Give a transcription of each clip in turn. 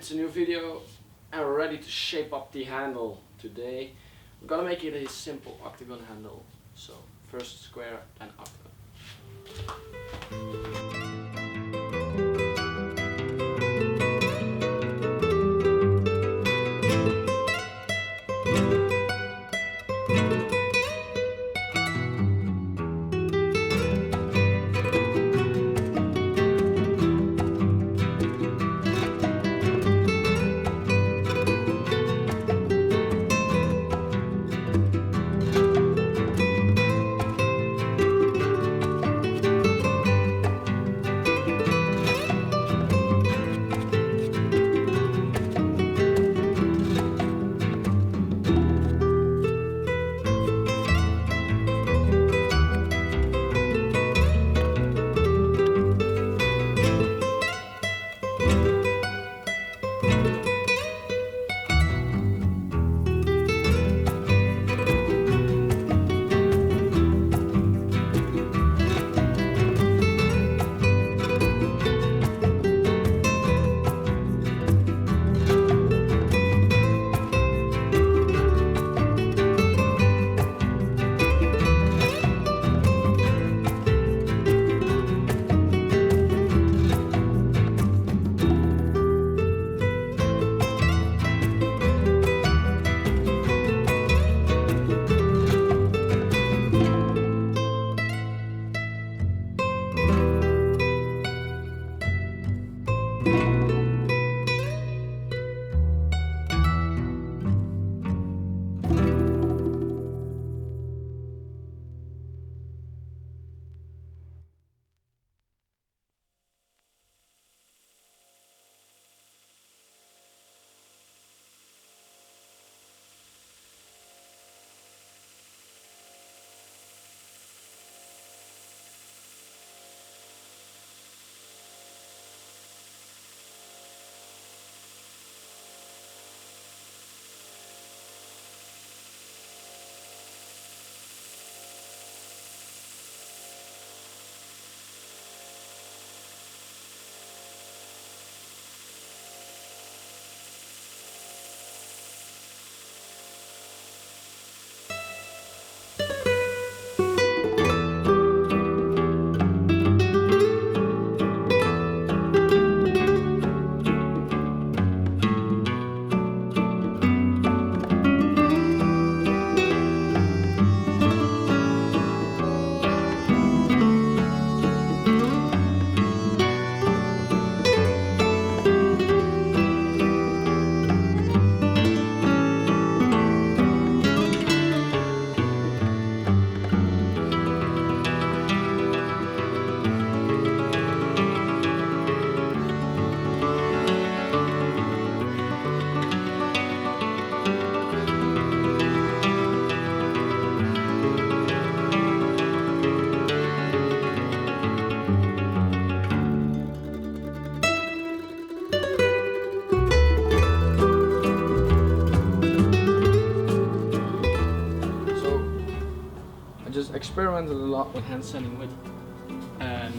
It's a new video and we're ready to shape up the handle today. We're gonna make it a simple octagon handle. So first square, then octagon. I just experimented a lot with hand sanding wood, and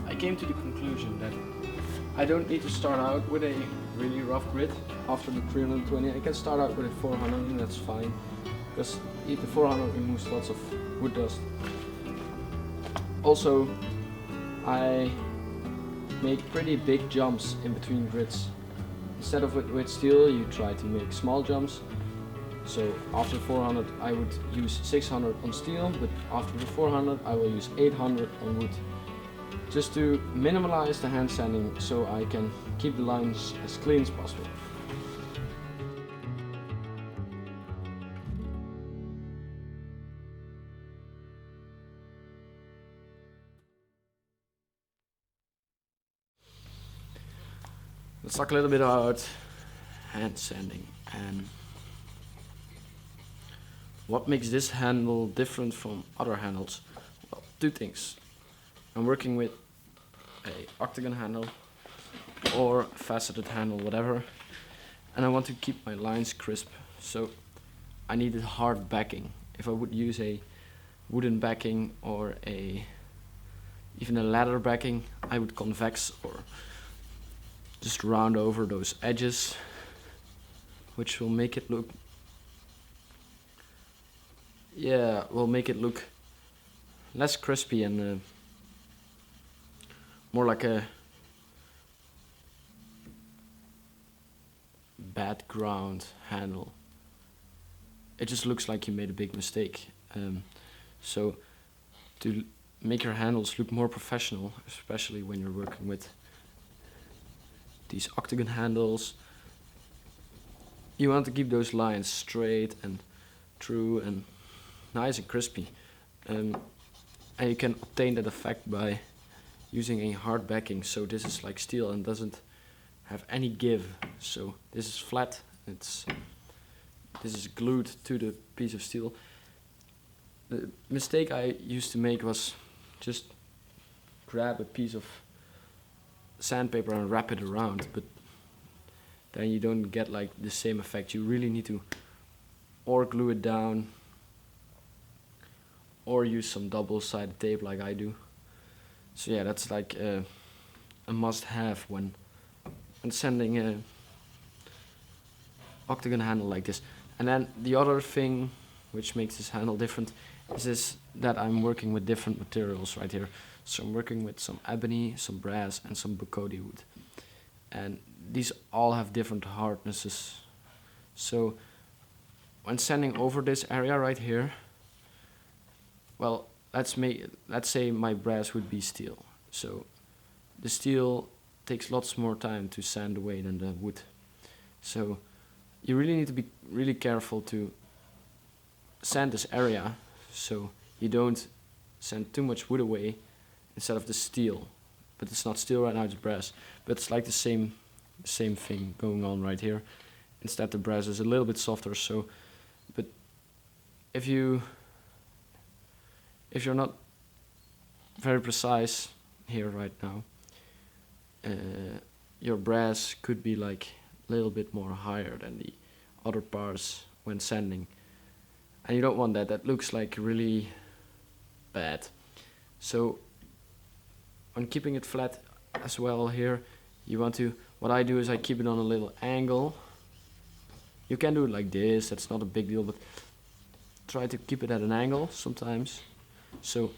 I came to the conclusion that I don't need to start out with a really rough grit after the 320. I can start out with a 400 and that's fine, because the 400 removes lots of wood dust. Also, I make pretty big jumps in between grits. Instead of with steel, you try to make small jumps. So after 400 I would use 600 on steel, but after the 400 I will use 800 on wood. Just to minimize the hand sanding so I can keep the lines as clean as possible. Let's talk a little bit about hand sanding and what makes this handle different from other handles. Well, two things. I'm working with a octagon handle or faceted handle, whatever, and I want to keep my lines crisp, so I needed hard backing. If I would use a wooden backing or even a leather backing, I would convex or just round over those edges, which will make it look, will make it look less crispy and more like a bad ground handle. It just looks like you made a big mistake. So to make your handles look more professional, especially when you're working with these octagon handles, you want to keep those lines straight and true and nice and crispy. And you can obtain that effect by using a hard backing. So this is like steel and doesn't have any give. So this is flat. This is glued to the piece of steel. The mistake I used to make was just grab a piece of sandpaper and wrap it around, but then you don't get like the same effect. You really need to or glue it down or use some double-sided tape like I do. So yeah, that's like a must-have when sanding a octagon handle like this. And then the other thing which makes this handle different is that I'm working with different materials right here. So I'm working with some ebony, some brass and some Bokodi wood. And these all have different hardnesses. So when sanding over this area right here, well, let's say my brass would be steel. So the steel takes lots more time to sand away than the wood. So you really need to be really careful to sand this area so you don't sand too much wood away instead of the steel. But it's not steel right now, it's brass. But it's like the same thing going on right here. Instead the brass is a little bit softer. So, but if you're not very precise here right now, your brass could be like a little bit more higher than the other parts when sanding, and you don't want that. That looks like really bad. So on keeping it flat as well here, what I do is I keep it on a little angle. You can do it like this, that's not a big deal, but try to keep it at an angle sometimes. So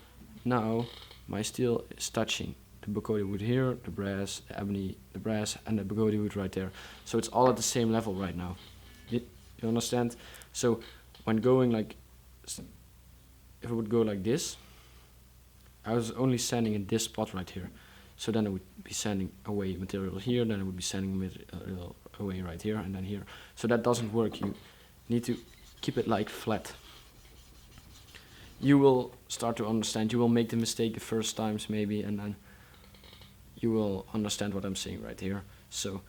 now my steel is touching the Bokodi wood here, the brass, the ebony, the brass and the Bokodi wood right there. So it's all at the same level right now. You understand? So when going like, if I would go like this, I was only sanding in this spot right here. So then I would be sanding away material here, then I would be sanding material away right here and then here. So that doesn't work. You need to keep it like flat. You will start to understand. You will make the mistake the first times maybe, and then you will understand what I'm saying right here. So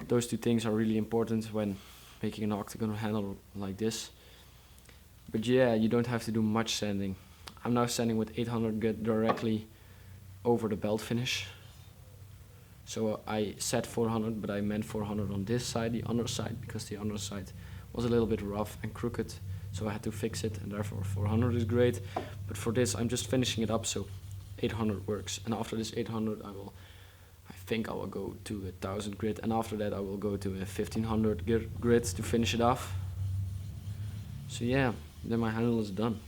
those two things are really important when making an octagon handle like this. But yeah, you don't have to do much sanding. I'm now sanding with 800 grit directly over the belt finish. So I said 400, but I meant 400 on this side, the underside, because the underside was a little bit rough and crooked. So I had to fix it, and therefore 400 is great. But for this, I'm just finishing it up, so 800 works. And after this 800, I think I will go to 1000 grit, and after that I will go to a 1500 grit to finish it off. So yeah, then my handle is done.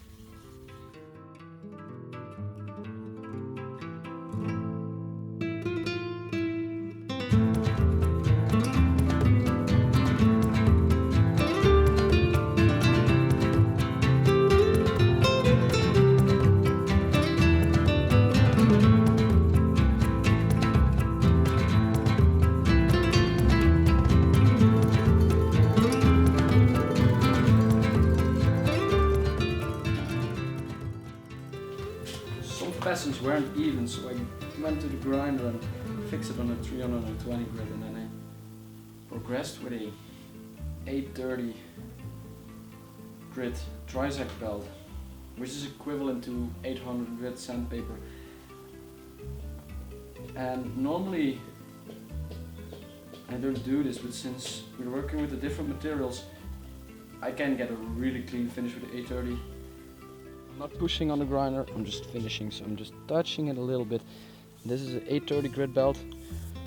Facets weren't even, so I went to the grinder and fixed it on a 320 grit, and then I progressed with a 830 grit trizec belt, which is equivalent to 800 grit sandpaper. And normally I don't do this, but since we're working with the different materials, I can get a really clean finish with the 830. I'm not pushing on the grinder, I'm just finishing, so I'm just touching it a little bit. This is an 830 grit belt,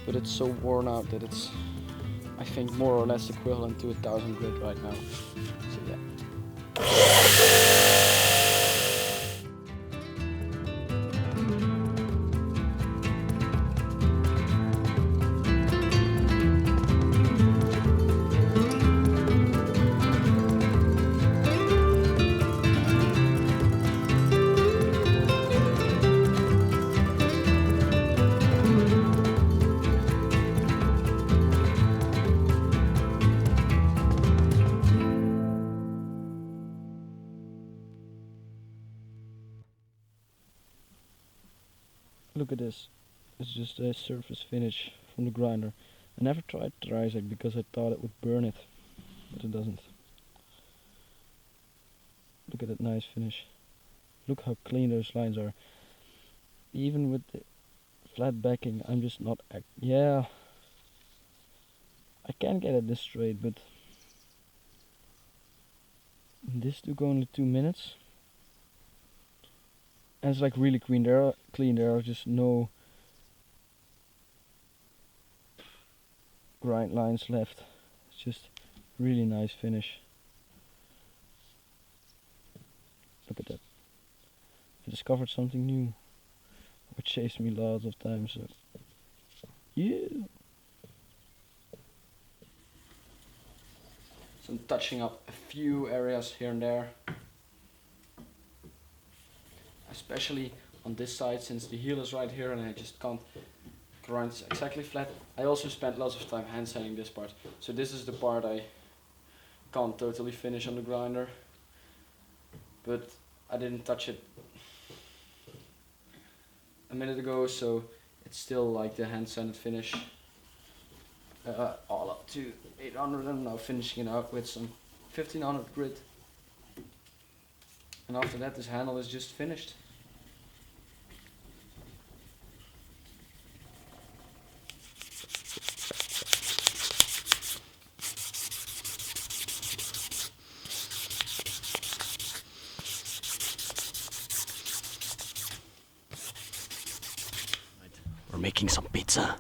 but it's so worn out that it's, I think, more or less equivalent to 1000 grit right now. So yeah. Look at this. It's just a surface finish from the grinder. I never tried Trizac because I thought it would burn it, but it doesn't. Look at that nice finish. Look how clean those lines are. Even with the flat backing, I'm just not... yeah, I can get it this straight, but this took only 2 minutes. And it's like really clean. There are just no grind lines left. It's just really nice finish. Look at that. I discovered something new, which chased me lots of times. So yeah. So I'm touching up a few areas here and there. Especially on this side, since the heel is right here and I just can't grind exactly flat. I also spent lots of time hand sanding this part. So this is the part I can't totally finish on the grinder. But I didn't touch it a minute ago, so it's still like the hand sanded finish. All up to 800. I'm now finishing it out with some 1500 grit. And after that, this handle is just finished. We're making some pizza.